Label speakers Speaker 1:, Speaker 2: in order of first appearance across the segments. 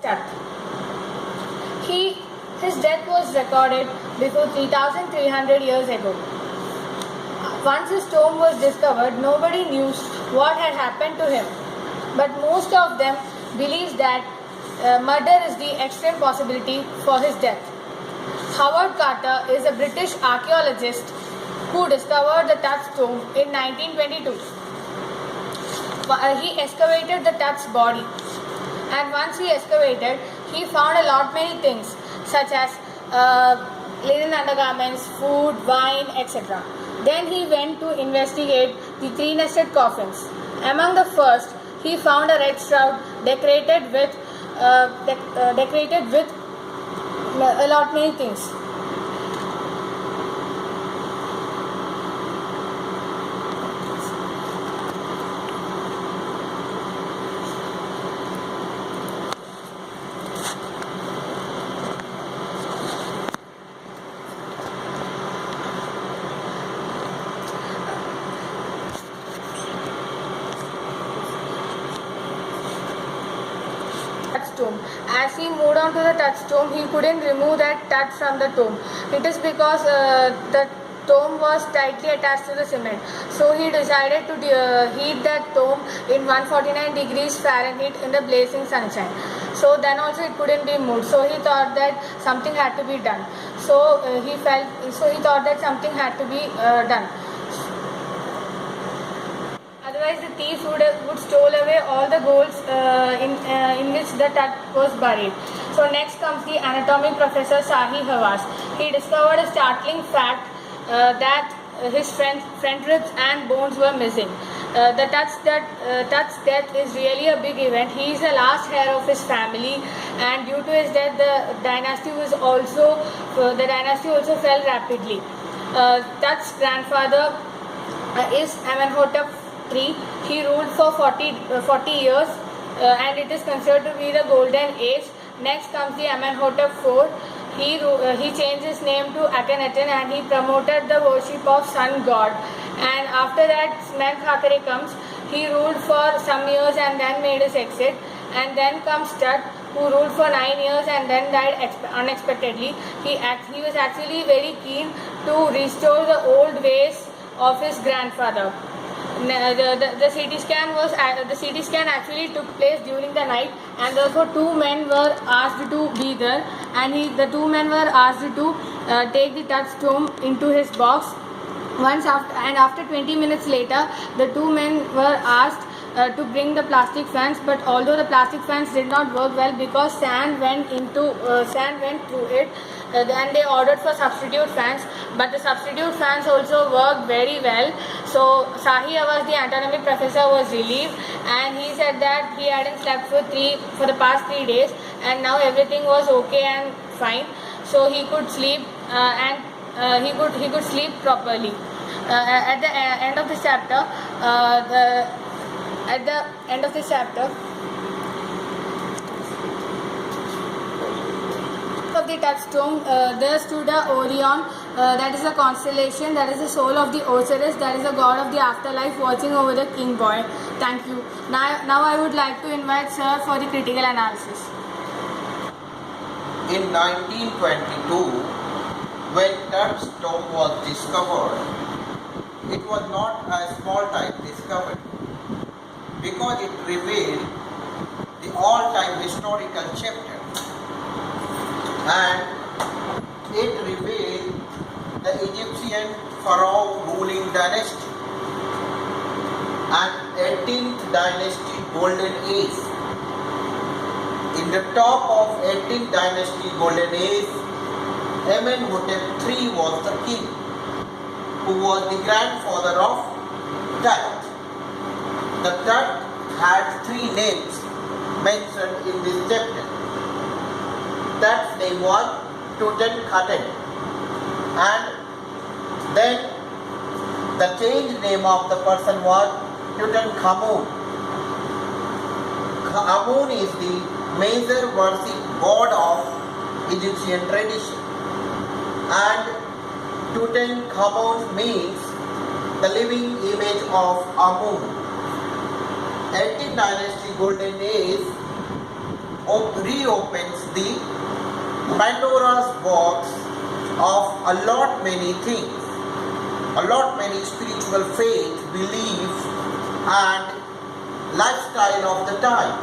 Speaker 1: death. He, his death was recorded before 3,300 years ago. Once his tomb was discovered, nobody knew what had happened to him. But most of them believe that murder is the extreme possibility for his death. Howard Carter is a British archaeologist who discovered the Tut's tomb in 1922. He excavated the Tut's body, and once he excavated, he found a lot many things such as linen undergarments, food, wine, etc. Then he went to investigate the three-nested coffins. Among the first, he found a red shroud decorated with a lot many things. Tomb. As he moved on to the Tut's tomb, he couldn't remove that Tut from the tomb. It is because the tomb was tightly attached to the cement. So he decided to heat that tomb in 149 degrees Fahrenheit in the blazing sunshine. So then also it couldn't be moved. So he thought that something had to be done. So he thought that something had to be done. Otherwise, the thieves would stole away all the golds in which the Tut was buried. So next comes the anatomy professor Sahi Hawass. He discovered a startling fact that his front ribs and bones were missing. The Tut's death is really a big event. He is the last heir of his family, and due to his death, the dynasty also fell rapidly. Tut's grandfather is Amenhotep III. He ruled for 40 years and it is considered to be the golden age. Next comes the Amenhotep IV. He changed his name to Akhenaten and he promoted the worship of sun god. And after that, Menkaure comes. He ruled for some years and then made his exit. And then comes Tut, who ruled for 9 years and then died unexpectedly. He was actually very keen to restore the old ways of his grandfather. The CT scan actually took place during the night, and therefore two men were asked to be there, and the two men were asked to take the Tut's tomb into his box. After 20 minutes later, the two men were asked to bring the plastic fans, but although the plastic fans did not work well because sand went through it, then they ordered for substitute fans, but the substitute fans also worked very well. So Sahi Hawass, the anatomy professor, was relieved, and he said that he hadn't slept for the past 3 days, and now everything was okay and fine. So he could sleep he could sleep properly. At the end of this chapter, of the Tut's tomb, there stood a Orion, that is a constellation, that is the soul of the Osiris, that is the god of the afterlife, watching over the king boy. Thank you. Now I would like to invite sir for the critical analysis.
Speaker 2: In 1922, when Tut's tomb was discovered, it was not a small time discovery because it revealed the all-time historical chapter, and it revealed the Egyptian pharaoh ruling dynasty and 18th dynasty golden age. In the top of 18th dynasty golden age, Amenhotep III was the king, who was the grandfather of Tut. The Tut had 3 names mentioned in this chapter. Tut's name was Tutankhaten, and then the changed name of the person was Tutankhamun. Amun is the major worship god of Egyptian tradition, and Tutankhamun means the living image of Amun. 18th dynasty golden age reopens the Pandora's box of a lot many things, a lot many spiritual faith, belief and lifestyle of the time.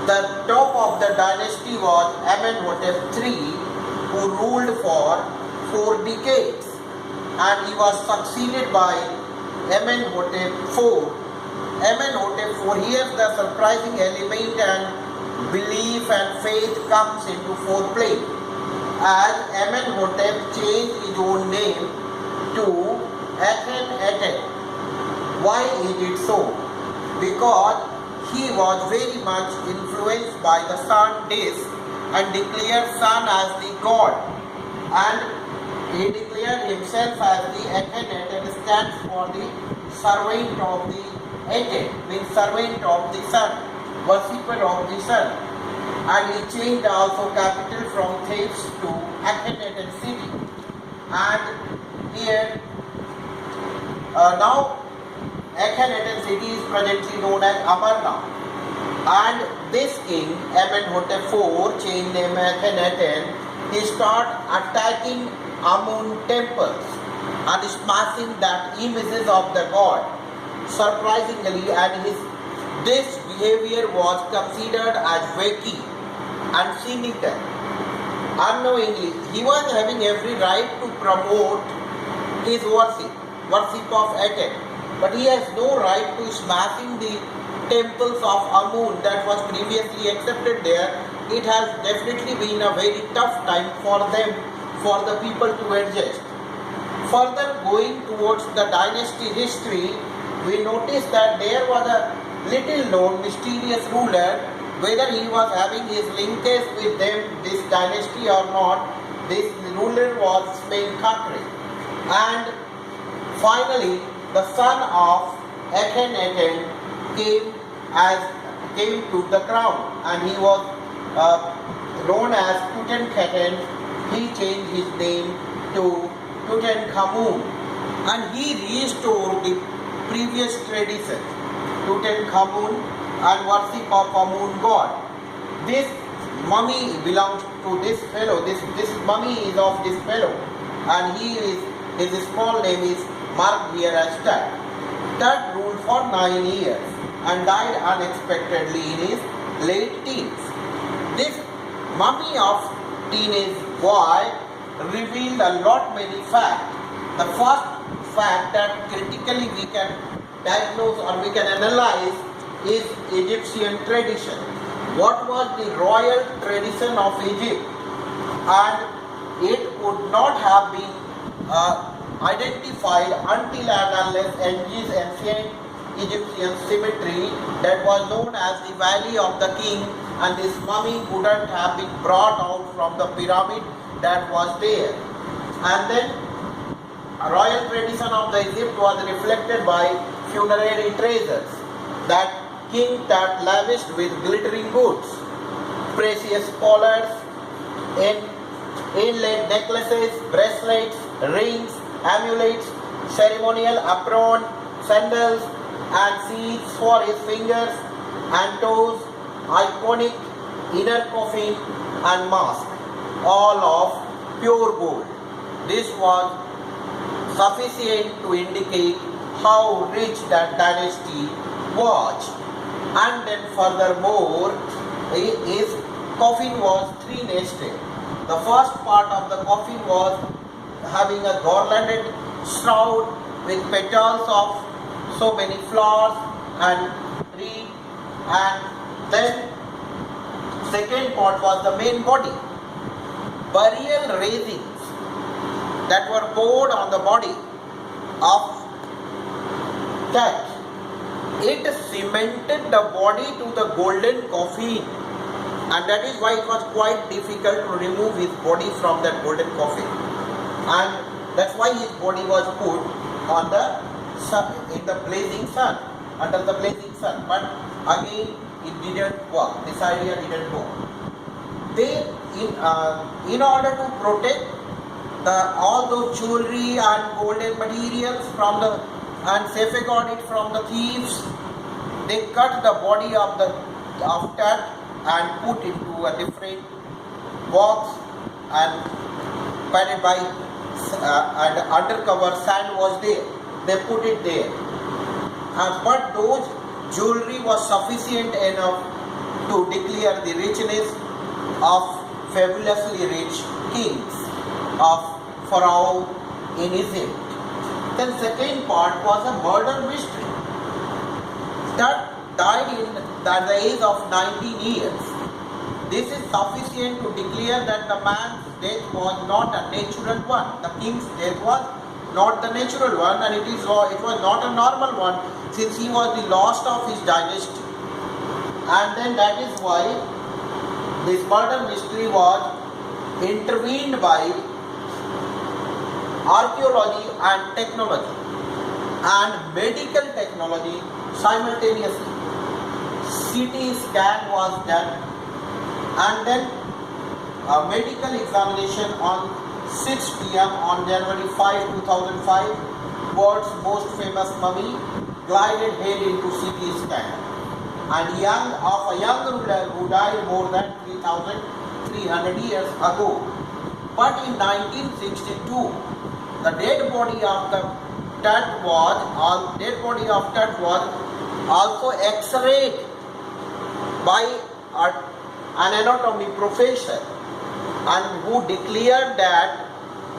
Speaker 2: The top of the dynasty was Amenhotep III, who ruled for 4 decades, and he was succeeded by Amenhotep IV. Amenhotep IV, here the surprising element and belief and faith comes into foreplay, as Amenhotep changed his own name to Akhenaten. Why he did so? Because he was very much influenced by the sun disk and declared sun as the god, and he declared himself as the Akhenaten, stands for the servant of the Aten, means servant of the sun, worshipper of the sun. And he changed also capital from Thebes to Akhenaten city. And here now Akhenaten city is presently known as Amarna. And this king, Amenhotep IV, changed name Akhenaten, he started attacking Amun temples and smashing that images of the god. Surprisingly, and this behavior was considered as wacky and cynical. Unknowingly, he was having every right to promote his worship of Aten, but he has no right to smashing the temples of Amun that was previously accepted there. It has definitely been a very tough time for them, for the people to adjust. Further going towards the dynasty history, we notice that there was a little known mysterious ruler. Whether he was having his linkage with them, this dynasty or not, this ruler was Menkaure. And finally, the son of Akhenaten came to the crown, and he was known as Tutankhaten. He changed his name to Tutankhamun, and he restored the previous tradition, Tutankhamun, and worship of Amun god. This mummy belongs to this fellow. This mummy is of this fellow, and his small name is Mark-Vierra-Stut. Tut ruled for 9 years and died unexpectedly in his late teens. This mummy of teenage boy revealed a lot many facts. The first fact that critically we can diagnose or we can analyze is Egyptian tradition. What was the royal tradition of Egypt? And it would not have been identified until and unless Engis, ancient Egyptian cemetery that was known as the Valley of the King, and this mummy couldn't have been brought out from the pyramid that was there. And then a royal tradition of the Egypt was reflected by funerary treasures that King Tut lavished with glittering goods, precious collars, inlaid necklaces, bracelets, rings, amulets, ceremonial apron, sandals, and seals for his fingers and toes, iconic inner coffin and mask, all of pure gold. This was sufficient to indicate how rich that dynasty was. And then furthermore, his coffin was 3 nested. The first part of the coffin was having a garlanded shroud with petals of so many flowers and tree, and then second part was the main body. Burial raisins that were poured on the body of that. It cemented the body to the golden coffin, and that is why it was quite difficult to remove his body from that golden coffin, and that's why his body was put on the sun, in the blazing sun, under the blazing sun. But again, it didn't work. This idea didn't work. They, in order to protect all those jewelry and golden materials from and safeguard it from the thieves, they cut the body of Tut and put into a different box and padded by and undercover sand was there. They put it there. But those jewelry was sufficient enough to declare the richness of fabulously rich kings of Pharaoh in Egypt. Then second part was a murder mystery that died at the age of 19 years. This is sufficient to declare that the man's death was not a natural one. The king's death was not the natural one, and it was not a normal one, since he was the last of his dynasty. And then that is why this murder mystery was intervened by archaeology and technology and medical technology simultaneously. CT scan was done, and then a medical examination on 6 p.m. on January 5, 2005, world's most famous mummy glided head into CT scan, and a young ruler who died more than 3,300 years ago. But in 1962, the dead body of Tut was also X-rayed by an anatomy professor, and who declared that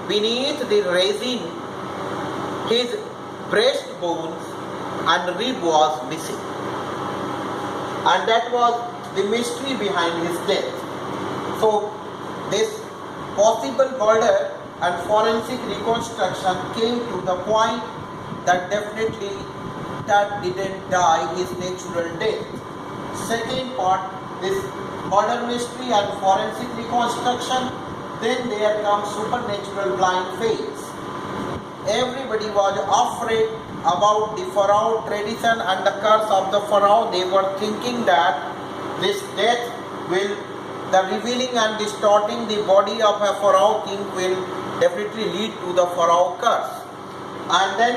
Speaker 2: beneath the resin his breastbones and rib was missing, and that was the mystery behind his death. So this possible murder and forensic reconstruction came to the point that definitely Tut didn't die his natural death. Second part, this murder mystery and forensic reconstruction. Then there comes supernatural blind faith. Everybody was afraid about the Pharaoh tradition and the curse of the Pharaoh. They were thinking that this death will, the revealing and distorting the body of a Pharaoh king will definitely lead to the Pharaoh curse. And then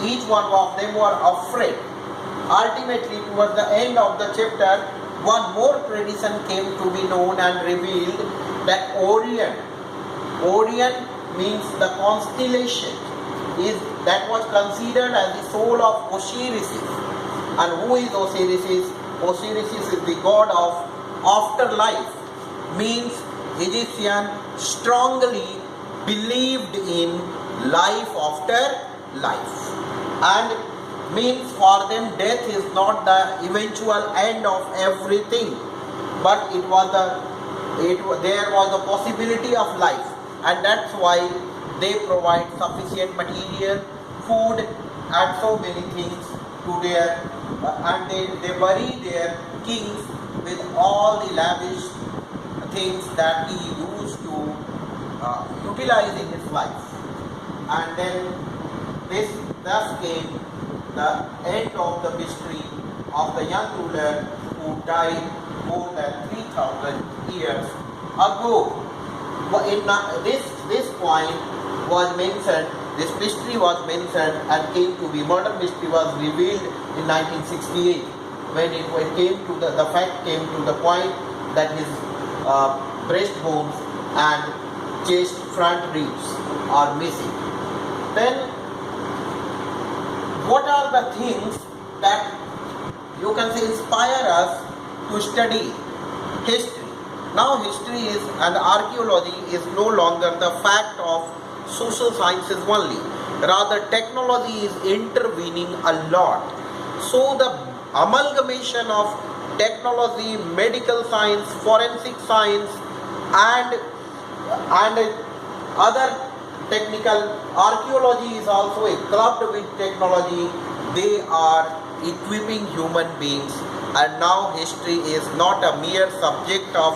Speaker 2: each one of them were afraid. Ultimately, towards the end of the chapter, one more tradition came to be known and revealed, that Orion means the constellation, that was considered as the soul of Osiris. And who is Osiris? Osiris is the god of afterlife, means Egyptian strongly believed in life after life, and means for them death is not the eventual end of everything, but there was a possibility of life, and that's why they provide sufficient material, food, and so many things to their and they bury their kings with all the lavish things that he used to utilize in his life. And then thus came the end of the mystery of the young ruler who died more than 3,000 years ago. This point was mentioned, this mystery was mentioned and came to be, murder mystery was revealed in 1968, when it came to the fact came to the point that his breastbones and chest front ribs are missing. Then what are the things that you can say inspire us to study history? Now history is and archaeology is no longer the fact of social sciences only. Rather, technology is intervening a lot. So the amalgamation of technology, medical science, forensic science, and other technical archaeology is also clubbed with technology. They are equipping human beings, and now history is not a mere subject of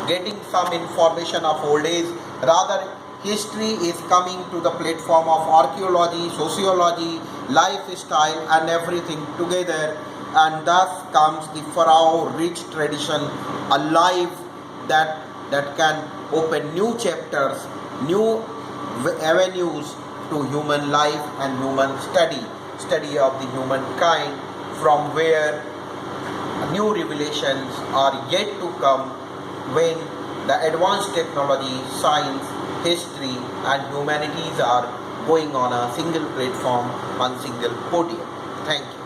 Speaker 2: getting some information of old age. Rather, history is coming to the platform of archaeology, sociology, lifestyle, and everything together, and thus comes the Pharaoh rich tradition alive that can open new chapters, new avenues to human life and human study of the humankind, from where new revelations are yet to come when the advanced technology, science, history and humanities are going on a single platform, on single podium. Thank you.